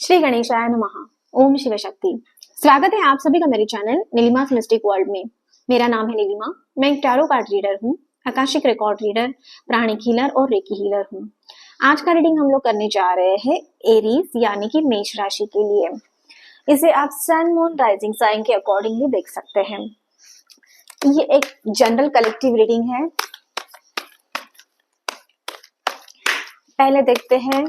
श्री गणेशाय नमः। ओम शिव शक्ति। स्वागत है आप सभी का मेरे चैनल नीलिमास मिस्टिक वर्ल्ड में। मेरा नाम है नीलिमा। मैं एक टैरो कार्ड रीडर हूँ, आकाशिक रिकॉर्ड रीडर, प्राणिक हीलर और रेकी हीलर हूँ। आज का रीडिंग हम लोग करने जा रहे हैं एरीज यानी कि मेष राशि के लिए। इसे आप सन मून राइजिंग साइन के अकॉर्डिंगली देख सकते हैं। ये एक जनरल कलेक्टिव रीडिंग है। पहले देखते हैं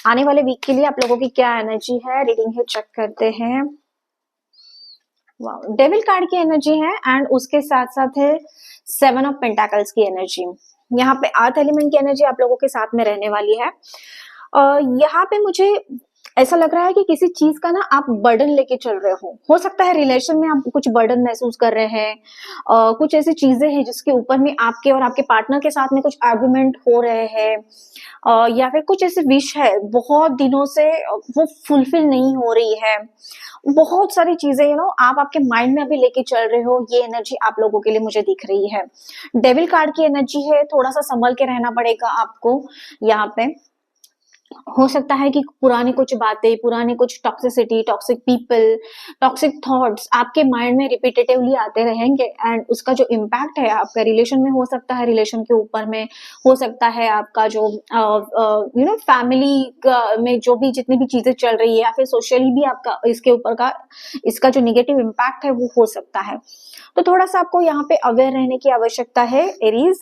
आने वाले वीक के लिए आप लोगों की क्या एनर्जी है, रीडिंग है, चेक करते हैं। वाओ, डेविल कार्ड की एनर्जी है एंड उसके साथ साथ है 7 ऑफ पेंटाकल्स की एनर्जी। यहाँ पे अर्थ एलिमेंट की एनर्जी आप लोगों के साथ में रहने वाली है। यहाँ पे मुझे ऐसा लग रहा है कि किसी चीज का ना आप बर्डन लेके चल रहे हो सकता है रिलेशन में आप कुछ बर्डन महसूस कर रहे हैं। कुछ ऐसी चीजें हैं जिसके ऊपर में आपके और आपके पार्टनर के साथ में कुछ आर्गुमेंट हो रहे हैं, या फिर कुछ ऐसे विश है बहुत दिनों से वो फुलफिल नहीं हो रही है। बहुत सारी चीजें आप आपके माइंड में अभी लेके चल रहे हो। ये एनर्जी आप लोगों के लिए मुझे दिख रही है। डेविल कार्ड की एनर्जी है, थोड़ा सा संभल के रहना पड़ेगा आपको। यहाँ पे हो सकता है कि पुरानी कुछ बातें, पुरानी कुछ toxicity, toxic people, toxic thoughts आपके माइंड में रिपीटेटिवली आते रहेंगे एंड उसका जो इम्पैक्ट है आपका रिलेशन में हो सकता है, रिलेशन के ऊपर में हो सकता है, आपका जो फैमिली में जो भी जितनी भी चीजें चल रही है या फिर सोशली भी आपका इसके ऊपर का इसका जो निगेटिव इम्पैक्ट है वो हो सकता है। तो थोड़ा सा आपको यहाँ पे अवेयर रहने की आवश्यकता है एरीज।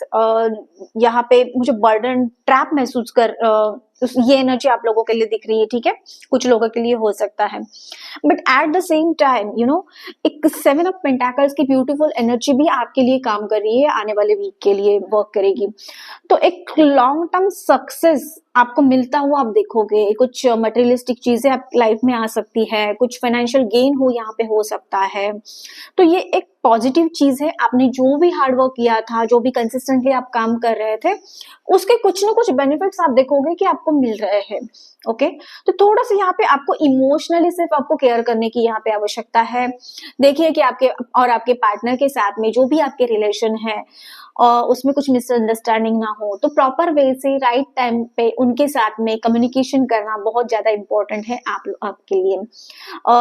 यहाँ पे मुझे बर्डन ट्रैप महसूस कर ये एनर्जी आप लोगों के लिए दिख रही है, ठीक है, कुछ लोगों के लिए हो सकता है। But at the same time एक 7 ऑफ पेंटाकल्स की ब्यूटीफुल एनर्जी भी आपके लिए काम कर रही है, आने वाले वीक के लिए वर्क करेगी। तो एक लॉन्ग टर्म सक्सेस आपको मिलता हुआ आप देखोगे। कुछ मटेरियलिस्टिक चीजें आप लाइफ में आ सकती है, कुछ फाइनेंशियल गेन हो यहाँ पे हो सकता है। तो ये एक पॉजिटिव चीज है। आपने जो भी हार्ड वर्क किया था, जो भी कंसिस्टेंटली आप काम कर रहे थे, उसके कुछ ना कुछ बेनिफिट्स आप देखोगे कि आपको मिल रहे हैं। ओके, तो थोड़ा सा यहाँ पे आपको इमोशनली सिर्फ आपको केयर करने की यहाँ पे आवश्यकता है। देखिए कि आपके और आपके पार्टनर के साथ में जो भी आपके रिलेशन है और उसमें कुछ मिसअंडरस्टैंडिंग ना हो, तो प्रॉपर वे से राइट टाइम पे उनके साथ में कम्युनिकेशन करना बहुत ज्यादा इंपॉर्टेंट है आपके लिए।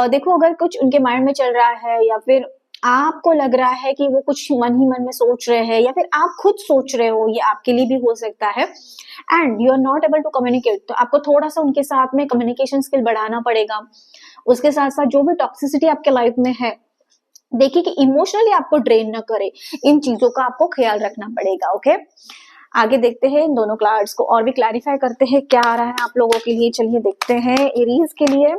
देखो, अगर कुछ उनके माइंड में चल रहा है या फिर आपको लग रहा है कि वो कुछ मन ही मन में सोच रहे हैं या फिर आप खुद सोच रहे हो, ये आपके लिए भी हो सकता है and you are not able to communicate, तो आपको थोड़ा सा उनके साथ में कम्युनिकेशन स्किल बढ़ाना पड़ेगा। उसके साथ साथ जो भी टॉक्सिसिटी आपके लाइफ में है, देखिए कि इमोशनली आपको ड्रेन ना करे, इन चीजों का आपको ख्याल रखना पड़ेगा। ओके, आगे देखते हैं इन दोनों कार्ड्स को और भी क्लैरिफाई करते हैं क्या आ रहा है आप लोगों के लिए। चलिए देखते हैं एरीज के लिए।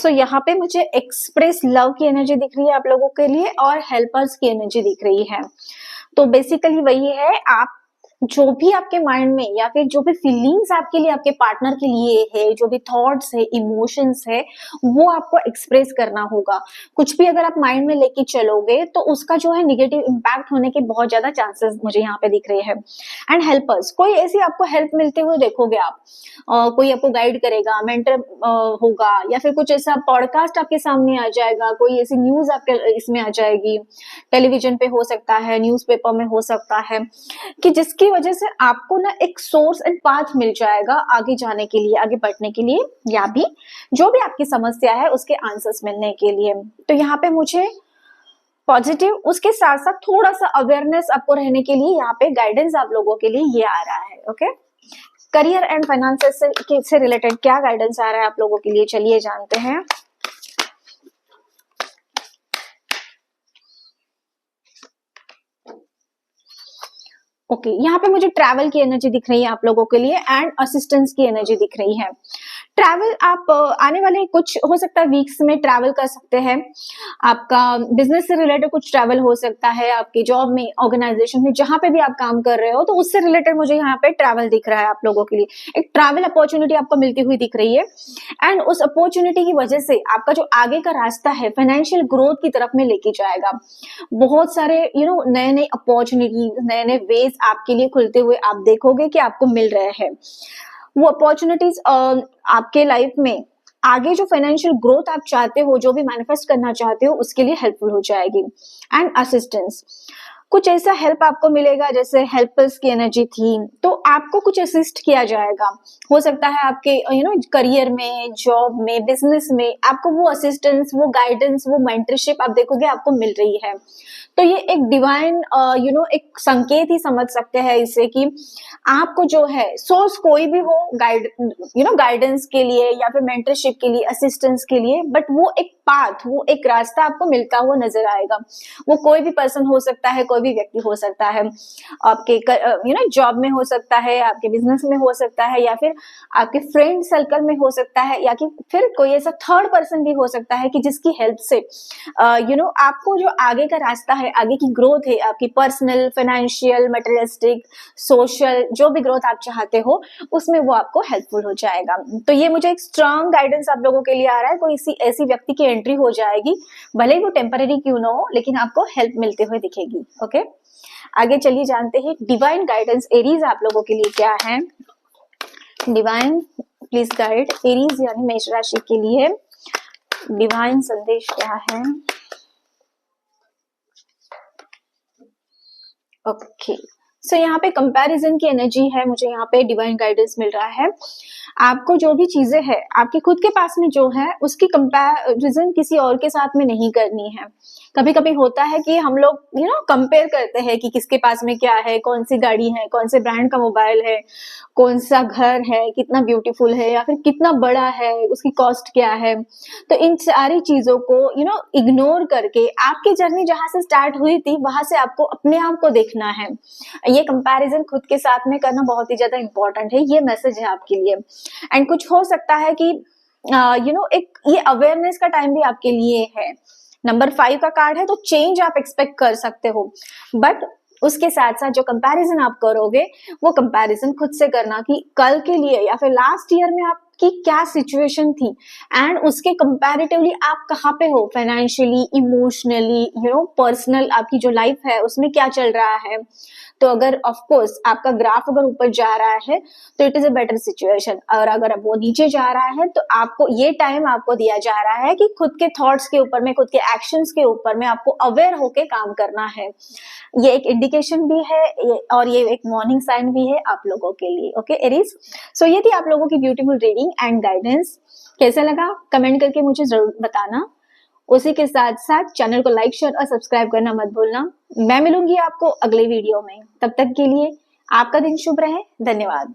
यहाँ पे मुझे एक्सप्रेस लव की एनर्जी दिख रही है आप लोगों के लिए और हेल्पर्स की एनर्जी दिख रही है। तो बेसिकली वही है, आप जो भी आपके माइंड में या फिर जो भी फीलिंग्स आपके लिए आपके पार्टनर के लिए है, जो भी थॉट्स है, इमोशंस है, वो आपको एक्सप्रेस करना होगा। कुछ भी अगर आप माइंड में लेके चलोगे तो उसका जो है निगेटिव इम्पैक्ट होने के बहुत ज्यादा चांसेस मुझे यहाँ पे दिख रहे हैं। एंड हेल्पर्स, कोई ऐसी आपको हेल्प मिलते हुए देखोगे आप, कोई आपको गाइड करेगा, मेंटर होगा, या फिर कुछ ऐसा पॉडकास्ट आपके सामने आ जाएगा, कोई ऐसी न्यूज आपके इसमें आ जाएगी, टेलीविजन पे हो सकता है, न्यूज़पेपर में हो सकता है, कि जिसकी वजह से आपको ना एक सोर्स एंड पाथ मिल जाएगा आगे जाने के लिए, आगे बढ़ने के लिए, या भी जो भी आपकी समस्या है उसके आंसर्स मिलने के लिए। तो यहाँ पे मुझे पॉजिटिव, उसके साथ साथ थोड़ा सा अवेयरनेस आपको रहने के लिए यहाँ पे गाइडेंस आप लोगों के लिए ये आ रहा है। ओके, करियर एंड फाइनेंसेस से रिलेटेड क्या गाइडेंस आ रहा है आप लोगों के लिए, चलिए जानते हैं। ओके, यहाँ पे मुझे ट्रैवल की एनर्जी दिख रही है आप लोगों के लिए एंड असिस्टेंस की एनर्जी दिख रही है। ट्रैवल आप आने वाले कुछ हो सकता है वीक्स में ट्रैवल कर सकते हैं। आपका बिजनेस से रिलेटेड कुछ ट्रैवल हो सकता है, आपकी जॉब में, ऑर्गेनाइजेशन में, जहां पे भी आप काम कर रहे हो, तो उससे रिलेटेड मुझे यहाँ पे ट्रैवल दिख रहा है आप लोगों के लिए। एक ट्रैवल अपॉर्चुनिटी आपको मिलती हुई दिख रही है एंड उस अपॉर्चुनिटी की वजह से आपका जो आगे का रास्ता है फाइनेंशियल ग्रोथ की तरफ में लेके जाएगा। बहुत सारे नए नए अपॉर्चुनिटीज, नए नए वेज आपके लिए खुलते हुए आप देखोगे कि आपको मिल रहे हैं। वो अपॉर्चुनिटीज आपके लाइफ में आगे जो फाइनेंशियल ग्रोथ आप चाहते हो, जो भी मैनिफेस्ट करना चाहते हो, उसके लिए हेल्पफुल हो जाएगी। एंड असिस्टेंस, कुछ ऐसा हेल्प आपको मिलेगा, जैसे हेल्पर्स की एनर्जी थी, तो आपको कुछ असिस्ट किया जाएगा। हो सकता है आपके करियर में, जॉब में, बिजनेस में आपको वो असिस्टेंस, वो गाइडेंस, वो मेंटरशिप आप देखोगे आपको मिल रही है। तो ये एक डिवाइन एक संकेत ही समझ सकते हैं इसे, कि आपको जो है सोर्स कोई भी हो गाइडेंस के लिए या फिर मेंटरशिप के लिए, असिस्टेंस के लिए, बट वो एक पाथ, वो एक रास्ता आपको मिलता हुआ नजर आएगा। वो कोई भी पर्सन हो सकता है, कोई भी व्यक्ति हो सकता है, आपके जॉब में हो सकता है, आपके बिजनेस में हो सकता है, या फिर आपके फ्रेंड सर्कल में हो सकता है, या कि फिर कोई ऐसा थर्ड पर्सन भी हो सकता है कि जिसकी हेल्प से आपको जो आगे का रास्ता है, आगे की ग्रोथ है, आपकी पर्सनल, फाइनेंशियल, मटेरियलिस्टिक, सोशल, जो भी ग्रोथ आप चाहते हो, उसमें वो आपको हेल्पफुल हो जाएगा। तो ये मुझे एक स्ट्रांग गाइडेंस आप लोगों के लिए आ रहा है। कोई ऐसी व्यक्ति की एंट्री हो जाएगी, भले ही वो टेम्पररी क्यों ना हो, लेकिन आपको हेल्प मिलते हुए दिखेगी। ओके, आगे चलिए जानते हैं डिवाइन गाइडेंस एरीज आप लोगों के लिए क्या है। डिवाइन प्लीज गाइड एरीज यानी मेष राशि के लिए डिवाइन संदेश क्या है। ओके, सो यहाँ पे कंपैरिजन की एनर्जी है, मुझे यहाँ पे डिवाइन गाइडेंस मिल रहा है। आपको जो भी चीजें है आपके खुद के पास में जो है, उसकी कंपैरिजन किसी और के साथ में नहीं करनी है। कभी कभी होता है कि हम लोग कंपेयर करते हैं कि किसके पास में क्या है, कौन सी गाड़ी है, कौन से ब्रांड का मोबाइल है, कौन सा घर है, कितना ब्यूटीफुल है, या फिर कितना बड़ा है, उसकी कॉस्ट क्या है। तो इन सारी चीजों को इग्नोर करके आपकी जर्नी जहां से स्टार्ट हुई थी, वहां से आपको अपने आप को देखना है। ये कंपैरिजन खुद के साथ में करना बहुत ही ज्यादा इंपॉर्टेंट है। ये मैसेज है आपके लिए। एंड कुछ हो सकता है कि एक ये अवेयरनेस का टाइम भी आपके लिए है। नंबर 5 का कार्ड है, तो चेंज आप एक्सपेक्ट कर सकते हो, बट उसके साथ साथ जो कंपैरिजन आप करोगे, वो कंपैरिजन खुद से करना कि कल के लिए या फिर लास्ट ईयर में आपकी क्या सिचुएशन थी, एंड उसके कंपैरेटिवली आप कहाँ पे हो फाइनेंशियली, इमोशनली, पर्सनल, आपकी जो लाइफ है उसमें क्या चल रहा है। तो अगर ऑफ कोर्स आपका ग्राफ अगर ऊपर जा रहा है तो it is a better situation, और अगर वो नीचे जा रहा है तो आपको ये टाइम आपको दिया जा रहा है कि खुद के थॉट्स के ऊपर में, खुद के एक्शंस के ऊपर में आपको अवेयर होके काम करना है। ये एक इंडिकेशन भी है और ये एक वार्निंग साइन भी है आप लोगों के लिए। ओके एरीज, सो ये थी आप लोगों की ब्यूटीफुल रीडिंग एंड गाइडेंस। कैसा लगा कमेंट करके मुझे जरूर बताना। उसी के साथ साथ चैनल को लाइक, शेयर और सब्सक्राइब करना मत भूलना। मैं मिलूंगी आपको अगले वीडियो में, तब तक के लिए आपका दिन शुभ रहे। धन्यवाद।